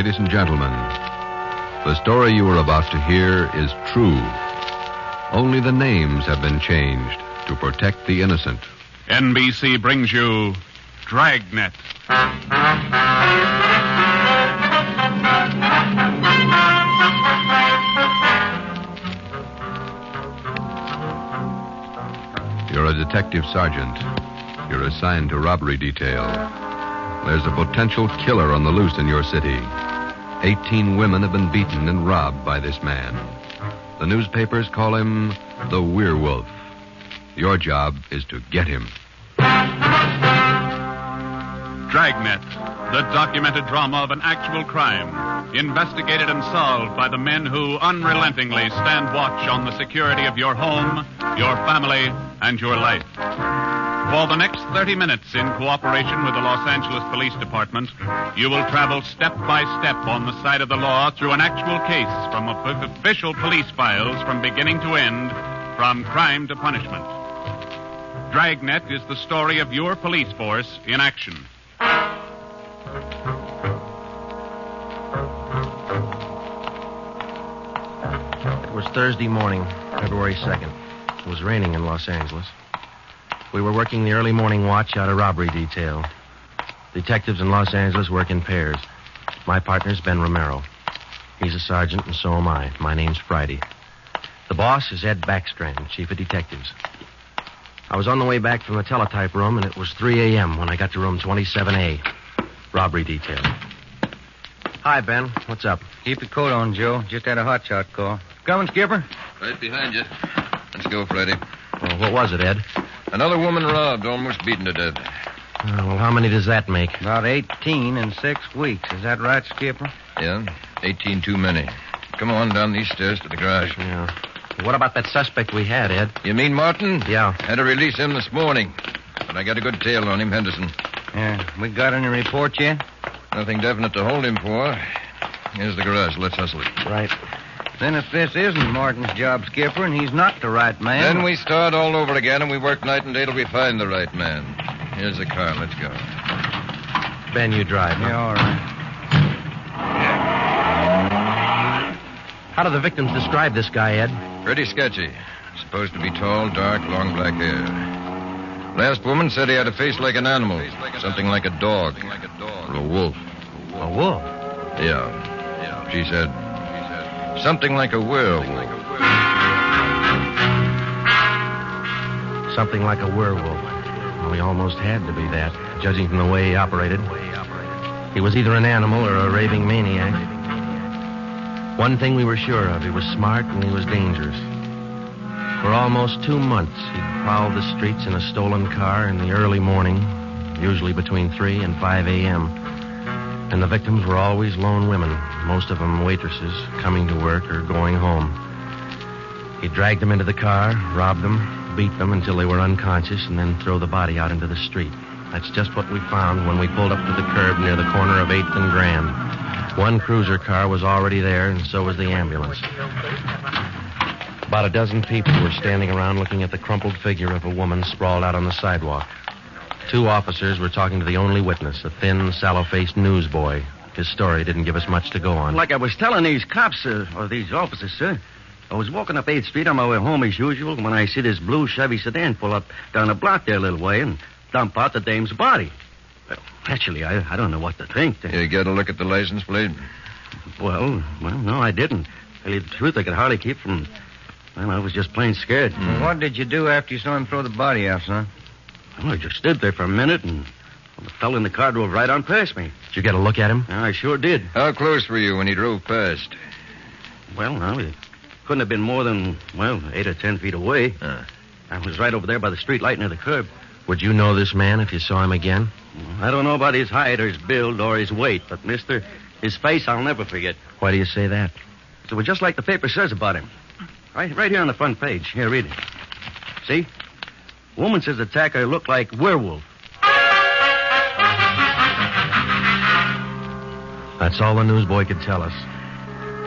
Ladies and gentlemen, the story you are about to hear is true. Only the names have been changed to protect the innocent. NBC brings you Dragnet. You're a detective sergeant. You're assigned to robbery detail. There's a potential killer on the loose in your city. 18 women have been beaten and robbed by this man. The newspapers call him the Werewolf. Your job is to get him. Dragnet, the documented drama of an actual crime, investigated and solved by the men who unrelentingly stand watch on the security of your home, your family, and your life. For the next 30 minutes, in cooperation with the Los Angeles Police Department, you will travel step by step on the side of the law through an actual case from official police files from beginning to end, from crime to punishment. Dragnet is the story of your police force in action. It was Thursday morning, February 2nd. It was raining in Los Angeles. We were working the early morning watch out of robbery detail. Detectives in Los Angeles work in pairs. My partner's Ben Romero. He's a sergeant, and so am I. My name's Friday. The boss is Ed Backstrand, chief of detectives. I was on the way back from the teletype room, and it was 3 a.m. when I got to room 27A. Robbery detail. Hi, Ben. What's up? Keep your coat on, Joe. Just had a hotshot call. Coming, Skipper? Right behind you. Let's go, Friday. Well, what was it, Ed? Another woman robbed, almost beaten to death. Well, how many does that make? About 18 in 6 weeks. Is that right, Skipper? Yeah, 18 too many. Come on down these stairs to the garage. Yeah. What about that suspect we had, Ed? You mean Martin? Yeah. Had to release him this morning. But I got a good tail on him, Henderson. Yeah. We got any report yet? Nothing definite to hold him for. Here's the garage. Let's hustle it. Right. Then if this isn't Martin's job, Skipper, and he's not the right man... Then we start all over again, and we work night and day till we find the right man. Here's the car. Let's go. Ben, you drive. Huh? Yeah, all right. How do the victims describe this guy, Ed? Pretty sketchy. Supposed to be tall, dark, long black hair. Last woman said he had a face like an animal. Something like a dog. Or a wolf. A wolf? Yeah. She said something like a werewolf. Something like a werewolf. Well, he almost had to be that, judging from the way he operated. He was either an animal or a raving maniac. One thing we were sure of, he was smart and he was dangerous. For almost 2 months, he'd prowled the streets in a stolen car in the early morning, usually between 3 and 5 a.m. And the victims were always lone women, most of them waitresses, coming to work or going home. He dragged them into the car, robbed them, beat them until they were unconscious, and then throw the body out into the street. That's just what we found when we pulled up to the curb near the corner of 8th and Grand. One cruiser car was already there, and so was the ambulance. About a dozen people were standing around looking at the crumpled figure of a woman sprawled out on the sidewalk. 2 officers were talking to the only witness, a thin, sallow-faced newsboy. His story didn't give us much to go on. Like I was telling these cops, or these officers, sir, I was walking up 8th Street on my way home as usual when I see this blue Chevy sedan pull up down the block there a little way and dump out the dame's body. Well, actually, I don't know what to think. You get a look at the license plate? Well, no, I didn't. Tell you the truth, I could hardly keep from... Well, I was just plain scared. What did you do after you saw him throw the body out, son? Well, I just stood there for a minute, and the fellow in the car drove right on past me. Did you get a look at him? Yeah, I sure did. How close were you when he drove past? Well, no, it couldn't have been more than, 8 or 10 feet away. I was right over there by the street light near the curb. Would you know this man if you saw him again? I don't know about his height or his build or his weight, but, mister, his face I'll never forget. Why do you say that? It was just like the paper says about him. Right here on the front page. Here, read it. See? Woman says the attacker looked like werewolf. That's all the newsboy could tell us.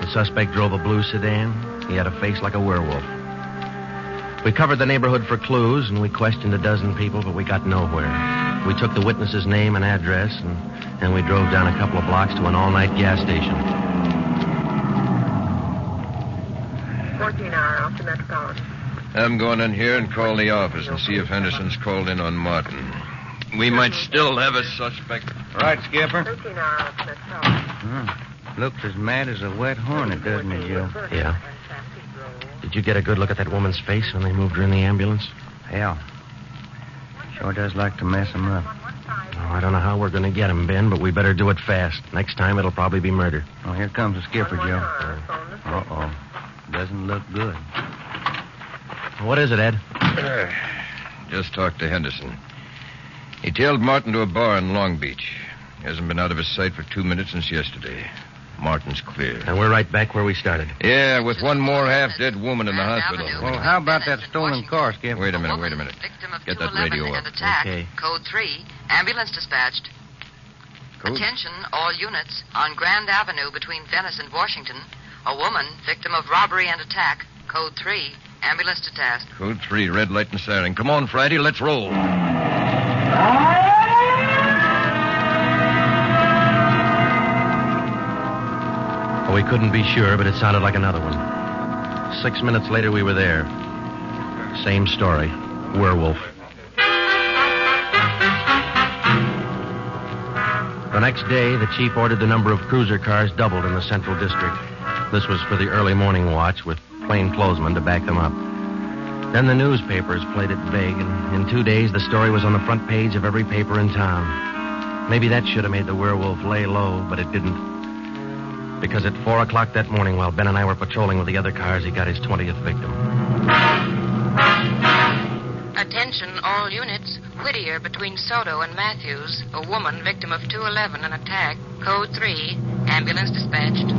The suspect drove a blue sedan. He had a face like a werewolf. We covered the neighborhood for clues, and we questioned a dozen people, but we got nowhere. We took the witness's name and address, and we drove down a couple of blocks to an all-night gas station. 14-hour off the Metropolitan. I'm going in here and call the office and see if Henderson's called in on Martin. We might still have a suspect. Right, Skipper. 13-hour off the Metropolitan. Looks as mad as a wet hornet, doesn't it, Joe? Yeah. Did you get a good look at that woman's face when they moved her in the ambulance? Yeah. Sure does like to mess him up. Oh, I don't know how we're going to get him, Ben, but we better do it fast. Next time, it'll probably be murder. Oh, here comes the skipper, Joe. Uh-oh. Doesn't look good. What is it, Ed? Just talked to Henderson. He tailed Martin to a bar in Long Beach. He hasn't been out of his sight for 2 minutes since yesterday. Martin's clear. And we're right back where we started. Yeah, with one more half-dead woman in the hospital. Well, how about that stolen car, Skipper? Wait a minute. Get that radio up. Attack. Okay. Code 3. Ambulance dispatched. Code? Attention, all units. On Grand Avenue between Venice and Washington. A woman, victim of robbery and attack. Code 3. Ambulance to task. Code 3, red light and siren. Come on, Friday, let's roll. We couldn't be sure, but it sounded like another one. 6 minutes later, we were there. Same story. Werewolf. The next day, the chief ordered the number of cruiser cars doubled in the Central District. This was for the early morning watch, with plainclothesmen to back them up. Then the newspapers played it vague, and in 2 days, the story was on the front page of every paper in town. Maybe that should have made the werewolf lay low, but it didn't. Because at 4 o'clock that morning, while Ben and I were patrolling with the other cars, he got his 20th victim. Attention, all units. Whittier between Soto and Matthews. A woman, victim of 211, an attack. Code 3. Ambulance dispatched.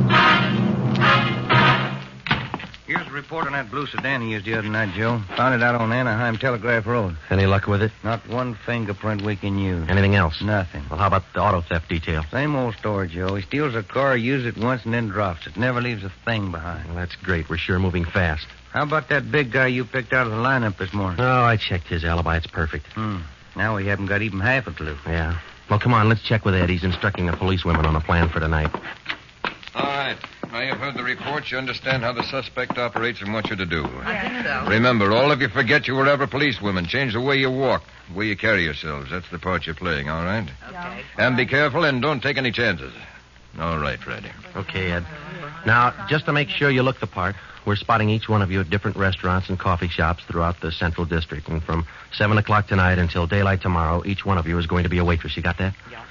Here's a report on that blue sedan he used the other night, Joe. Found it out on Anaheim Telegraph Road. Any luck with it? Not one fingerprint we can use. Anything else? Nothing. Well, how about the auto theft detail? Same old story, Joe. He steals a car, uses it once, and then drops it. Never leaves a thing behind. Well, that's great. We're sure moving fast. How about that big guy you picked out of the lineup this morning? Oh, I checked his alibi. It's perfect. Now we haven't got even half a clue. Yeah. Well, come on. Let's check with Ed. He's instructing the policewomen on a plan for tonight. All right. Now you've heard the report. You understand how the suspect operates and what you're to do. I think so. Remember, all of you forget you were ever policewomen. Change the way you walk, the way you carry yourselves. That's the part you're playing, all right? Okay. And be careful and don't take any chances. All right, Freddy. Okay, Ed. Now, just to make sure you look the part, we're spotting each one of you at different restaurants and coffee shops throughout the Central District. And from 7 o'clock tonight until daylight tomorrow, each one of you is going to be a waitress. You got that? Yeah.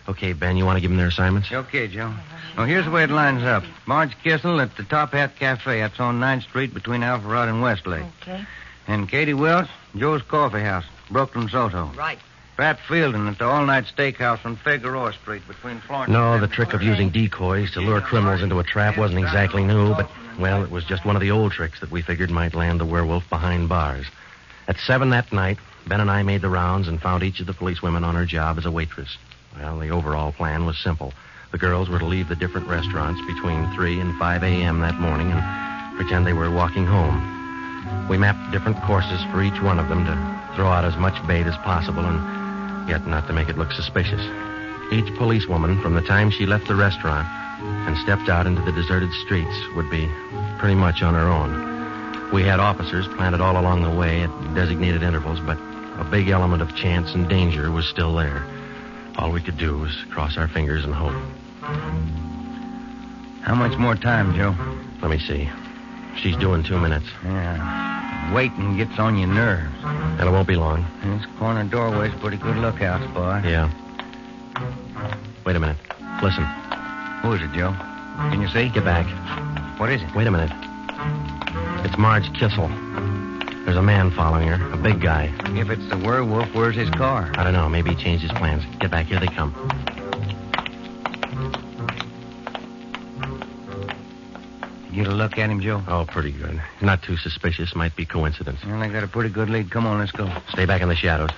Okay, Ben, you want to give them their assignments? Okay, Joe. Well, here's the way it lines up. Marge Kissel at the Top Hat Cafe. That's on 9th Street between Alpharetta and Westlake. Okay. And Katie Welch, Joe's Coffee House, Brooklyn, Soto. Right. Pat Fielding at the All-Night Steakhouse on Figueroa Street between Florence No, and... the trick of using decoys to lure criminals into a trap wasn't exactly new, but, well, it was just one of the old tricks that we figured might land the werewolf behind bars. At 7 that night, Ben and I made the rounds and found each of the policewomen on her job as a waitress. Well, the overall plan was simple. The girls were to leave the different restaurants between 3 and 5 a.m. that morning and pretend they were walking home. We mapped different courses for each one of them to throw out as much bait as possible and yet not to make it look suspicious. Each policewoman, from the time she left the restaurant and stepped out into the deserted streets, would be pretty much on her own. We had officers planted all along the way at designated intervals, but a big element of chance and danger was still there. All we could do was cross our fingers and hope. How much more time, Joe? Let me see. She's due in 2 minutes. Yeah. Waiting gets on your nerves. And it won't be long. This corner doorway's a pretty good lookout spot. Yeah. Wait a minute. Listen. Who is it, Joe? Can you see? Get back. What is it? Wait a minute. It's Marge Kissel. There's a man following her, a big guy. If it's the werewolf, where's his car? I don't know. Maybe he changed his plans. Get back. Here they come. You get a look at him, Joe? Oh, pretty good. Not too suspicious. Might be coincidence. Well, I got a pretty good lead. Come on, let's go. Stay back in the shadows.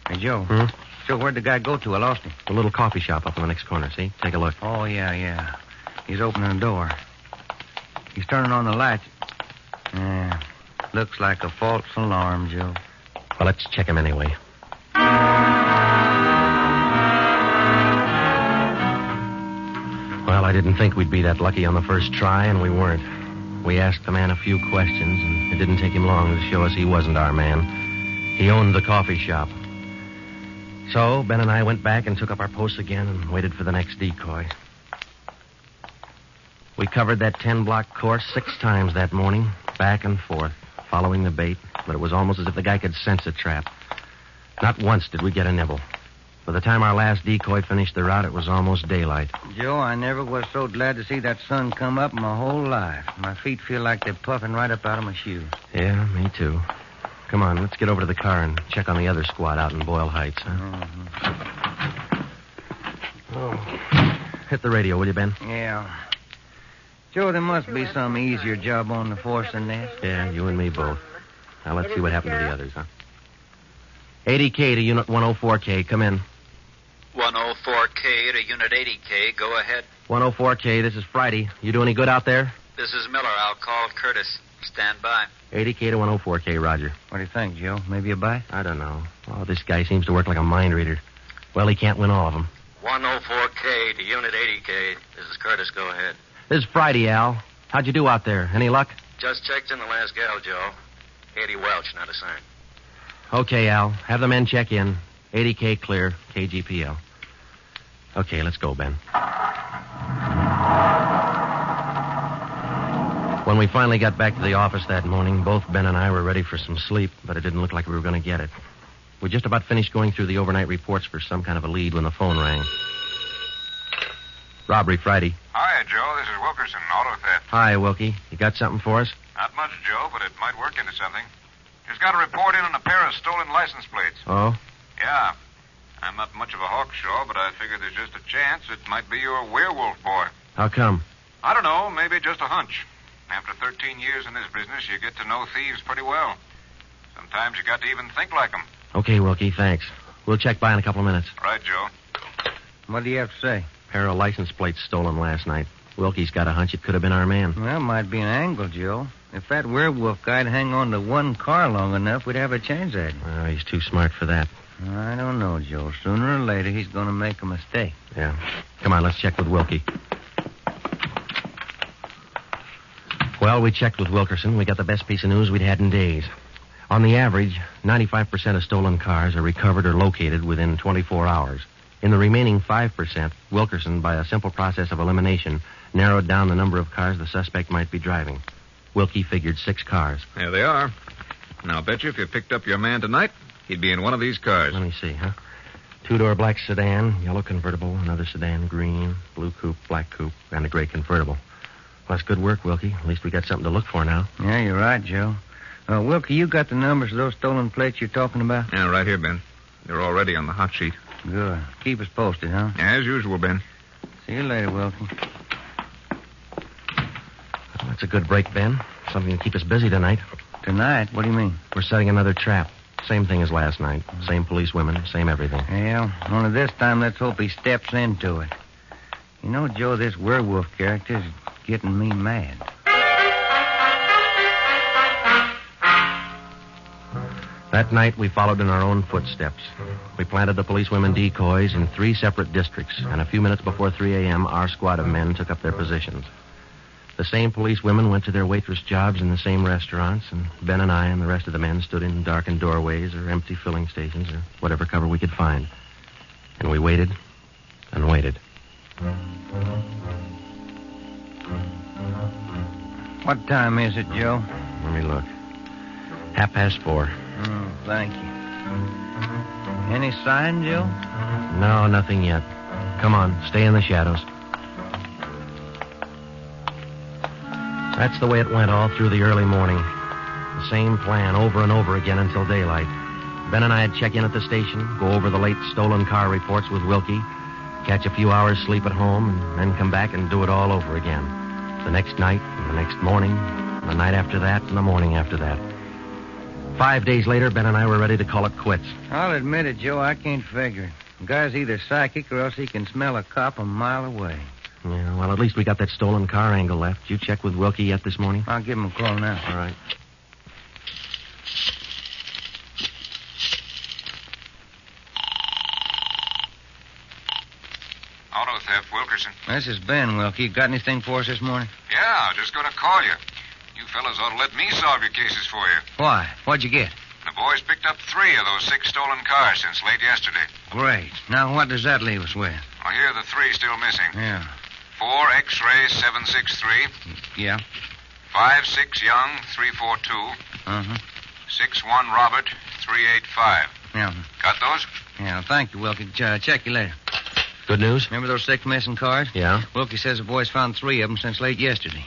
Hey, Joe. Hmm? So where'd the guy go to? I lost him. The little coffee shop up in the next corner, see? Take a look. Oh, yeah. He's opening the door. He's turning on the lights. Yeah. Looks like a false alarm, Joe. Well, let's check him anyway. Well, I didn't think we'd be that lucky on the first try, and we weren't. We asked the man a few questions, and it didn't take him long to show us he wasn't our man. He owned the coffee shop. So, Ben and I went back and took up our posts again and waited for the next decoy. We covered that 10-block course 6 times that morning, back and forth, following the bait, but it was almost as if the guy could sense a trap. Not once did we get a nibble. By the time our last decoy finished the route, it was almost daylight. Joe, I never was so glad to see that sun come up in my whole life. My feet feel like they're puffing right up out of my shoes. Yeah, me too. Come on, let's get over to the car and check on the other squad out in Boyle Heights, huh? Mm-hmm. Oh. Hit the radio, will you, Ben? Yeah. Joe, there must be some easier job on the force than this. Yeah, you and me both. Now, let's see what happened to the others, huh? 80K to Unit 104K. Come in. 104K to Unit 80K. Go ahead. 104K, this is Friday. You do any good out there? This is Miller. I'll call Curtis. Stand by. 80K to 104K, Roger. What do you think, Joe? Maybe a bite? I don't know. Oh, this guy seems to work like a mind reader. Well, he can't win all of them. 104K to Unit 80K. This is Curtis. Go ahead. This is Friday, Al. How'd you do out there? Any luck? Just checked in the last gal, Joe. 80 Welch, not a sign. Okay, Al. Have the men check in. 80K clear. KGPL. Okay, let's go, Ben. When we finally got back to the office that morning, both Ben and I were ready for some sleep, but it didn't look like we were going to get it. We just about finished going through the overnight reports for some kind of a lead when the phone rang. Robbery Friday. Hi, Joe. This is Wilkerson, auto theft. Hi, Wilkie. You got something for us? Not much, Joe, but it might work into something. Just got a report in on a pair of stolen license plates. Oh? Yeah. I'm not much of a hawkshaw, but I figure there's just a chance it might be your werewolf boy. How come? I don't know. Maybe just a hunch. After 13 years in this business, you get to know thieves pretty well. Sometimes you got to even think like them. Okay, Wilkie, thanks. We'll check by in a couple of minutes. Right, Joe. What do you have to say? Pair of license plates stolen last night. Wilkie's got a hunch it could have been our man. Well, might be an angle, Joe. If that werewolf guy'd hang on to one car long enough, we'd have a chance at him. Well, he's too smart for that. I don't know, Joe. Sooner or later, he's going to make a mistake. Yeah. Come on, let's check with Wilkie. Well, we checked with Wilkerson. We got the best piece of news we'd had in days. On the average, 95% of stolen cars are recovered or located within 24 hours. In the remaining 5%, Wilkerson, by a simple process of elimination, narrowed down the number of cars the suspect might be driving. Wilkie figured 6 cars. There they are. Now, I'll bet you if you picked up your man tonight, he'd be in one of these cars. Let me see, huh? 2-door black sedan, yellow convertible, another sedan, green, blue coupe, black coupe, and a gray convertible. Well, that's good work, Wilkie. At least we got something to look for now. Yeah, you're right, Joe. Wilkie, you got the numbers of those stolen plates you're talking about? Yeah, right here, Ben. They're already on the hot sheet. Good. Keep us posted, huh? As usual, Ben. See you later, Wilkie. Well, that's a good break, Ben. Something to keep us busy tonight. Tonight? What do you mean? We're setting another trap. Same thing as last night. Same police women, same everything. Well, only this time let's hope he steps into it. You know, Joe, this werewolf character's getting me mad. That night, we followed in our own footsteps. We planted the policewomen decoys in 3 separate districts, and a few minutes before 3 a.m., our squad of men took up their positions. The same policewomen went to their waitress jobs in the same restaurants, and Ben and I and the rest of the men stood in darkened doorways or empty filling stations or whatever cover we could find. And we waited and waited. What time is it, Joe? Let me look. 4:30. Thank you. Any sign, Joe? No, nothing yet. Come on, stay in the shadows. That's the way it went all through the early morning. The same plan over and over again until daylight. Ben and I'd check in at the station, go over the late stolen car reports with Wilkie, catch a few hours sleep at home, and then come back and do it all over again. The next night, and the next morning, and the night after that, and the morning after that. 5 days later, Ben and I were ready to call it quits. I'll admit it, Joe, I can't figure it. The guy's either psychic or else he can smell a cop a mile away. Yeah, well, at least we got that stolen car angle left. You check with Wilkie yet this morning? I'll give him a call now. All right. Hef Wilkerson. This is Ben, Wilkie. Got anything for us this morning? Yeah, just going to call you. You fellas ought to let me solve your cases for you. Why? What'd you get? The boys picked up 3 of those 6 stolen cars since late yesterday. Great. Now, what does that leave us with? Well, here are the 3 still missing. Yeah. 4 X-ray 763. Yeah. 5-6 Young 342. Uh-huh. 6-1 Robert 385. Yeah. Got those? Yeah, thank you, Wilkie. Check you later. Good news? Remember those 6 missing cars? Yeah. Wilkie says the boys found 3 of them since late yesterday.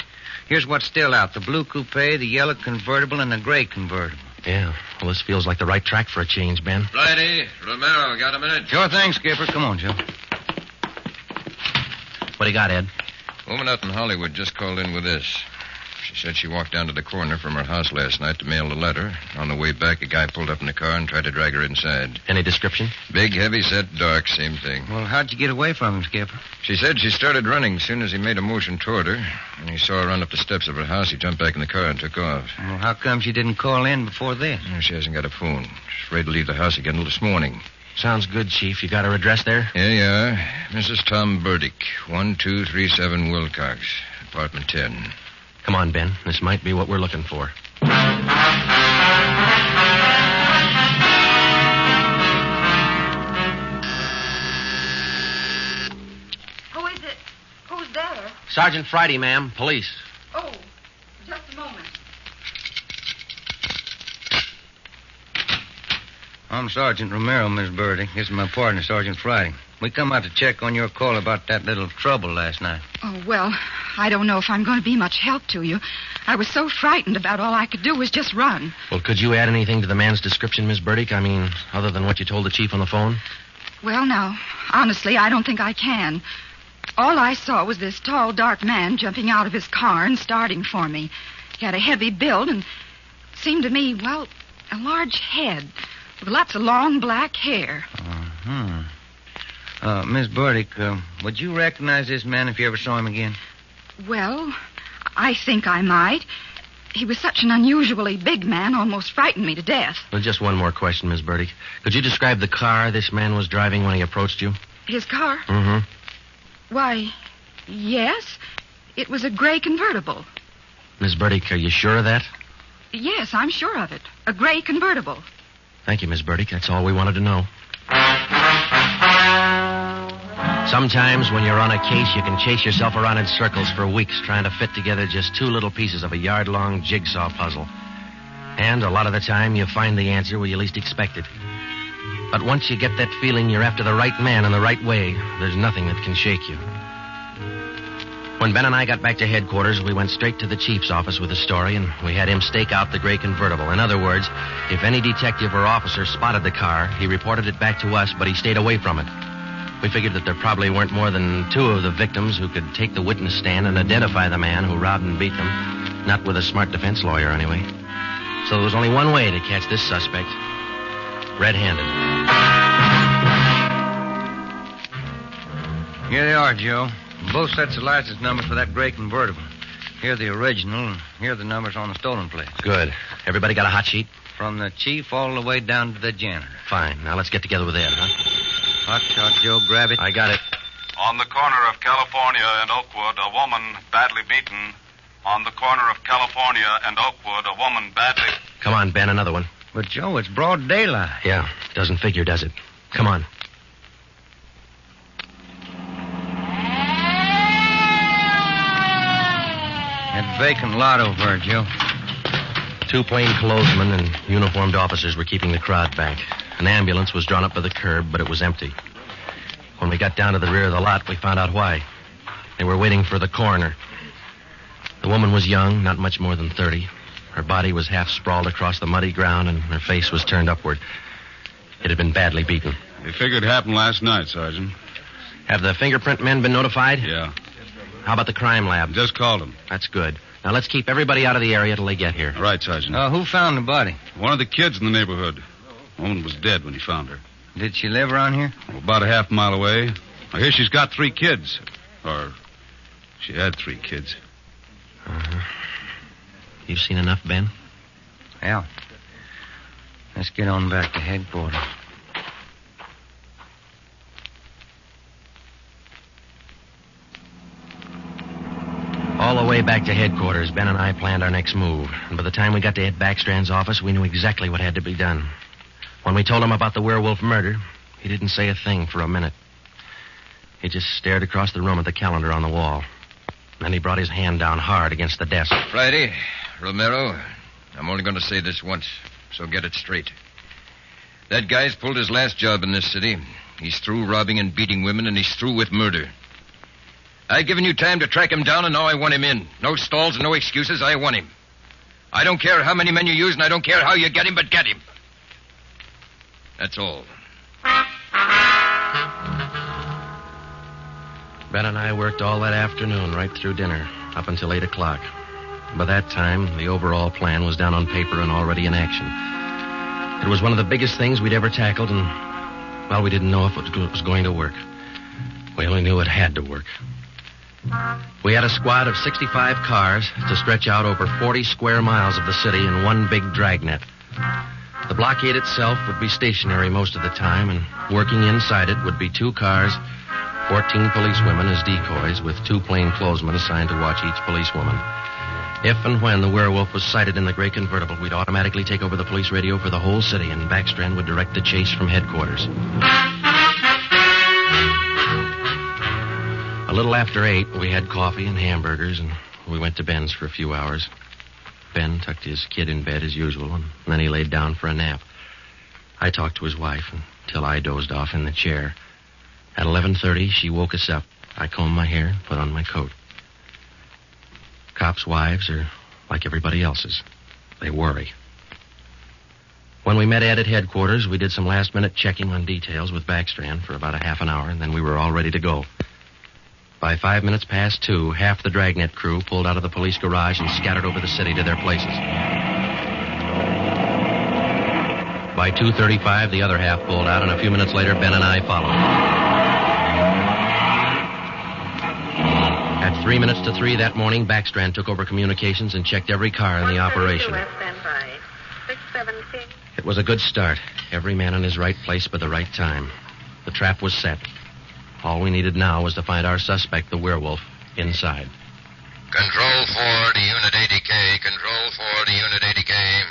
Here's what's still out. The blue coupe, the yellow convertible, and the gray convertible. Yeah. Well, this feels like the right track for a change, Ben. Friday, Romero, got a minute? Sure thing, Skipper. Come on, Joe. What do you got, Ed? Woman out in Hollywood just called in with this. She said she walked down to the corner from her house last night to mail a letter. On the way back, a guy pulled up in the car and tried to drag her inside. Any description? Big, heavy set, dark, same thing. Well, how'd you get away from him, Skipper? She said she started running as soon as he made a motion toward her. When he saw her run up the steps of her house, he jumped back in the car and took off. Well, how come she didn't call in before then? She hasn't got a phone. She's afraid to leave the house again until this morning. Sounds good, Chief. You got her address there? Here you are. Mrs. Tom Burdick, 1237 Wilcox, apartment 10. Come on, Ben. This might be what we're looking for. Who is it? Who's there? Sergeant Friday, ma'am. Police. Oh, just a moment. I'm Sergeant Romero, Miss Burdick. This is my partner, Sergeant Friday. We come out to check on your call about that little trouble last night. Oh, well, I don't know if I'm going to be much help to you. I was so frightened about all I could do was just run. Well, could you add anything to the man's description, Miss Burdick? I mean, other than what you told the chief on the phone? Well, now, honestly, I don't think I can. All I saw was this tall, dark man jumping out of his car and starting for me. He had a heavy build and seemed to me, well, a large head with lots of long black hair. Uh-huh. Miss Burdick, would you recognize this man if you ever saw him again? Well, I think I might. He was such an unusually big man, almost frightened me to death. Well, just one more question, Miss Burdick. Could you describe the car this man was driving when he approached you? His car? Mm-hmm. Why, yes. It was a gray convertible. Miss Burdick, are you sure of that? Yes, I'm sure of it. A gray convertible. Thank you, Miss Burdick. That's all we wanted to know. Sometimes when you're on a case, you can chase yourself around in circles for weeks trying to fit together just 2 little pieces of a yard-long jigsaw puzzle. And a lot of the time, you find the answer where you least expect it. But once you get that feeling you're after the right man in the right way, there's nothing that can shake you. When Ben and I got back to headquarters, we went straight to the chief's office with the story, and we had him stake out the gray convertible. In other words, if any detective or officer spotted the car, he reported it back to us, but he stayed away from it. We figured that there probably weren't more than 2 of the victims who could take the witness stand and identify the man who robbed and beat them. Not with a smart defense lawyer, anyway. So there was only one way to catch this suspect. Red-handed. Here they are, Joe. Both sets of license numbers for that gray convertible. Here the original, and here are the numbers on the stolen plates. Good. Everybody got a hot sheet? From the chief all the way down to the janitor. Fine. Now let's get together with Ed, huh? Hot shot, Joe. Grab it. I got it. On the corner of California and Oakwood, a woman badly beaten. On the corner of California and Oakwood, a woman badly... Come on, Ben, another one. But, Joe, it's broad daylight. Yeah, doesn't figure, does it? Come on. That vacant lot over there, Joe. 2 plainclothesmen and uniformed officers were keeping the crowd back. An ambulance was drawn up by the curb, but it was empty. When we got down to the rear of the lot, we found out why. They were waiting for the coroner. The woman was young, not much more than 30. Her body was half sprawled across the muddy ground, and her face was turned upward. It had been badly beaten. They figured it happened last night, Sergeant. Have the fingerprint men been notified? Yeah. How about the crime lab? Just called them. That's good. Now let's keep everybody out of the area till they get here. All right, Sergeant. Who found the body? One of the kids in the neighborhood. The woman was dead when he found her. Did she live around here? About a half mile away. I hear she's got 3 kids. Or she had 3 kids. Uh-huh. You've seen enough, Ben? Yeah. Let's get on back to headquarters. way back to headquarters, Ben and I planned our next move. And by the time we got to Ed Backstrand's office, we knew exactly what had to be done. When we told him about the werewolf murder, he didn't say a thing for a minute. He just stared across the room at the calendar on the wall. Then he brought his hand down hard against the desk. Friday, Romero, I'm only going to say this once, so get it straight. That guy's pulled his last job in this city. He's through robbing and beating women, and he's through with murder. I've given you time to track him down, and now I want him in. No stalls and no excuses. I want him. I don't care how many men you use, and I don't care how you get him, but get him. That's all. Ben and I worked all that afternoon, right through dinner, up until 8 o'clock. By that time, the overall plan was down on paper and already in action. It was one of the biggest things we'd ever tackled, and, well, we didn't know if it was going to work. We only knew it had to work. We had a squad of 65 cars to stretch out over 40 square miles of the city in one big dragnet. The blockade itself would be stationary most of the time, and working inside it would be 2 cars, 14 policewomen as decoys, with 2 plainclothesmen assigned to watch each policewoman. If and when the werewolf was sighted in the gray convertible, we'd automatically take over the police radio for the whole city, and Backstrand would direct the chase from headquarters. A little after 8, we had coffee and hamburgers, and we went to Ben's for a few hours. Ben tucked his kid in bed as usual, and then he laid down for a nap. I talked to his wife until I dozed off in the chair. At 11:30, she woke us up. I combed my hair, put on my coat. Cops' wives are like everybody else's. They worry. When we met Ed at headquarters, we did some last-minute checking on details with Backstrand for about a half an hour, and then we were all ready to go. By 5 minutes past 2, half the dragnet crew pulled out of the police garage and scattered over the city to their places. By 2:35, the other half pulled out, and a few minutes later, Ben and I followed. At 3 minutes to 3 that morning, Backstrand took over communications and checked every car in the operation. It was a good start. Every man in his right place by the right time. The trap was set. All we needed now was to find our suspect, the werewolf, inside. Control 4 to Unit 80K. Control 4 to Unit 80K.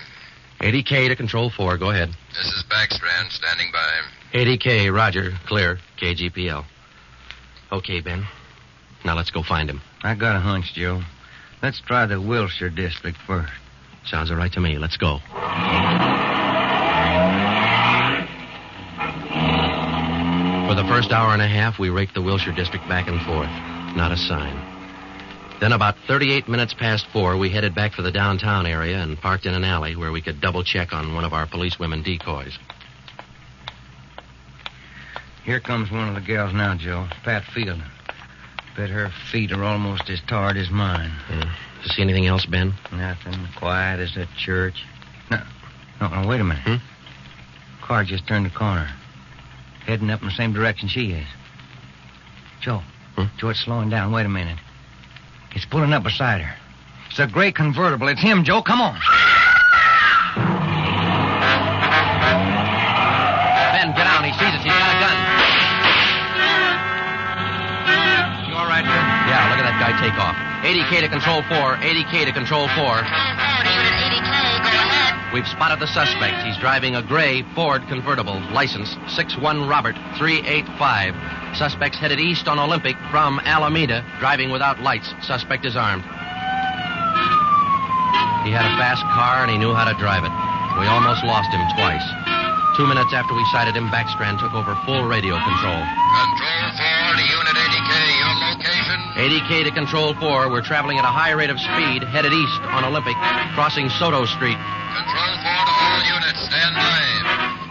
80K to Control 4. Go ahead. This is Backstrand, standing by. 80K, roger. Clear. KGPL. Okay, Ben. Now let's go find him. I got a hunch, Joe. Let's try the Wilshire district first. Sounds all right to me. Let's go. For the first hour and a half, we raked the Wilshire district back and forth. Not a sign. Then about 38 minutes past 4, we headed back for the downtown area and parked in an alley where we could double-check on one of our policewomen decoys. Here comes one of the gals now, Joe. Pat Field. Bet her feet are almost as tarred as mine. Yeah. You see anything else, Ben? Nothing. Quiet as a church. No, wait a minute. Car just turned the corner. Heading up in the same direction she is. Joe. Joe, it's slowing down. Wait a minute. It's pulling up beside her. It's a gray convertible. It's him, Joe. Come on. Ben, get down. He sees us. He's got a gun. You all right, Ben? Yeah, look at that guy take off. 80K to Control 4. 80K to Control 4. We've spotted the suspect. He's driving a gray Ford convertible, license 61 Robert 385. Suspect's headed east on Olympic from Alameda, driving without lights. Suspect is armed. He had a fast car and he knew how to drive it. We almost lost him twice. 2 minutes after we sighted him, Backstrand took over full radio control. Control 4 to Unit 80K. Your location? 80K to Control 4. We're traveling at a high rate of speed, headed east on Olympic, crossing Soto Street. Control 4 to all units. Stand by.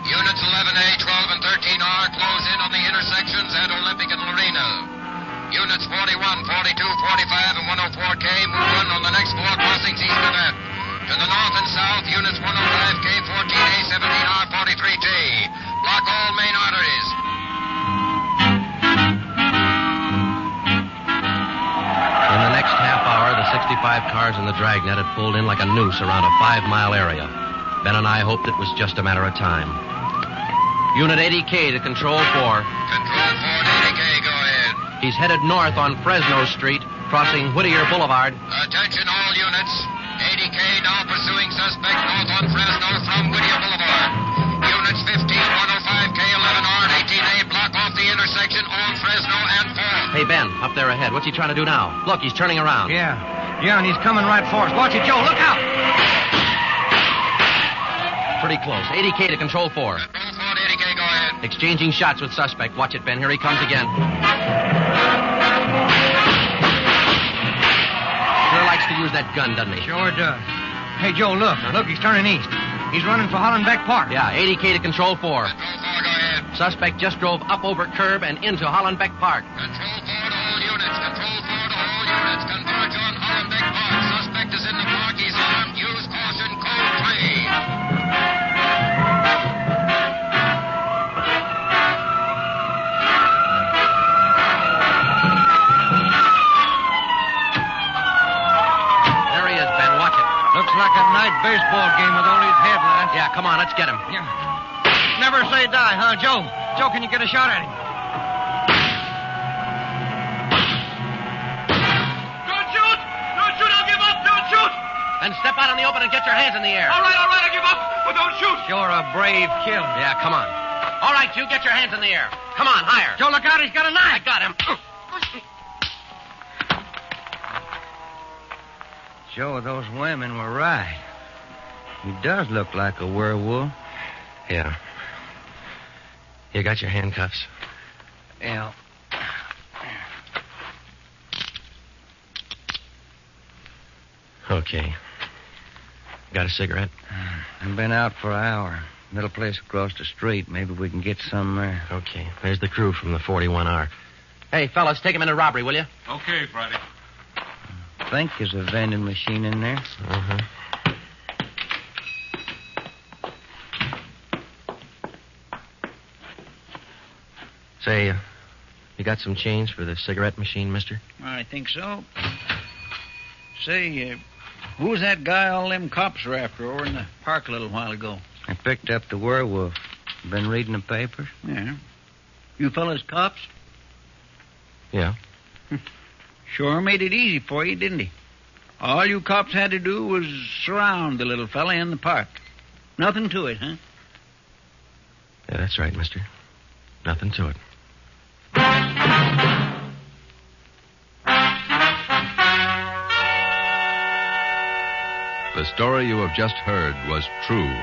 Units 11A, 12, and 13R close in on the intersections at Olympic and Lorena. Units 41, 42, 45, and 104K move on the next 4 crossings east of that. To the north and south, units 105K, 14A, 17R, 43T. Block all main arteries. In the next half hour, the 65 cars in the dragnet had pulled in like a noose around a 5-mile area. Ben and I hoped it was just a matter of time. Unit 80K to Control 4. Control 4 to 80K, go ahead. He's headed north on Fresno Street, crossing Whittier Boulevard. Attention all units. ADK now pursuing suspect north on Fresno from Whittier Boulevard. Units 15, 105, K11R, and 18A block off the intersection on Fresno and 4. Hey, Ben, up there ahead. What's he trying to do now? Look, he's turning around. Yeah, and he's coming right for us. Watch it, Joe. Look out! Pretty close. ADK to Control 4. Both on ADK, go ahead. Exchanging shots with suspect. Watch it, Ben. Here he comes again. Sure likes to use that gun, doesn't he? Sure does. Hey, Joe, look. Look, he's turning east. He's running for Hollenbeck Park. Yeah, ADK to Control 4. Control 4, go ahead. Suspect just drove up over curb and into Hollenbeck Park. Control 4 to all units. Control 4 to all units. Converge on Hollenbeck Park. Suspect is in the park. He's armed. Use caution. Code 3. There he is, Ben. Watch it. Looks like a night baseball game with all these headlights. Yeah, come on. Let's get him. Yeah. Never say die, huh, Joe? Joe, can you get a shot at him? Don't shoot! Don't shoot! I'll give up! Don't shoot! Then step out in the open and get your hands in the air. All right, I give up, but don't shoot! You're a brave killer. Yeah, come on. All right, you get your hands in the air. Come on, higher. Joe, look out. He's got a knife. I got him. Joe, those women were right. He does look like a werewolf. Yeah. You got your handcuffs? Yeah. Okay. Got a cigarette? I've been out for an hour. Little place across the street. Maybe we can get some there. Okay. There's the crew from the 41R. Hey, fellas, take him into robbery, will you? Okay, Friday. I think there's a vending machine in there. Uh-huh. Say, you got some change for the cigarette machine, mister? I think so. Say, who was that guy all them cops were after over in the park a little while ago? I picked up the werewolf. Been reading the papers? Yeah. You fellas cops? Yeah. Sure made it easy for you, didn't he? All you cops had to do was surround the little fella in the park. Nothing to it, huh? Yeah, that's right, mister. Nothing to it. The story you have just heard was true.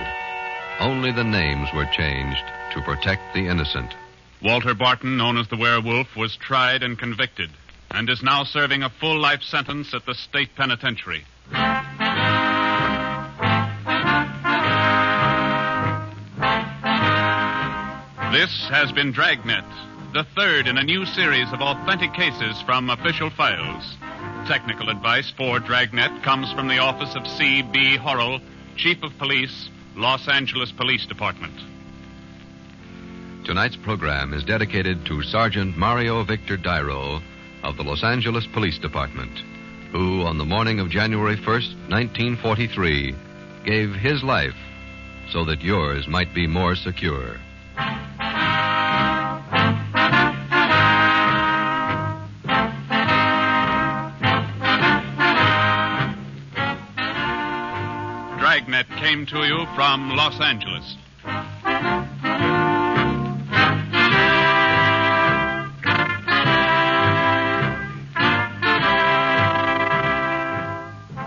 Only the names were changed to protect the innocent. Walter Barton, known as the Werewolf, was tried and convicted and is now serving a full life sentence at the state penitentiary. This has been Dragnet, the third in a new series of authentic cases from official files. Technical advice for Dragnet comes from the office of C.B. Horrell, Chief of Police, Los Angeles Police Department. Tonight's program is dedicated to Sergeant Mario Victor Dairo of the Los Angeles Police Department, who, on the morning of January 1st, 1943, gave his life so that yours might be more secure. Dragnet came to you from Los Angeles.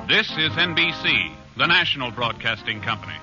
This is NBC, the national broadcasting company.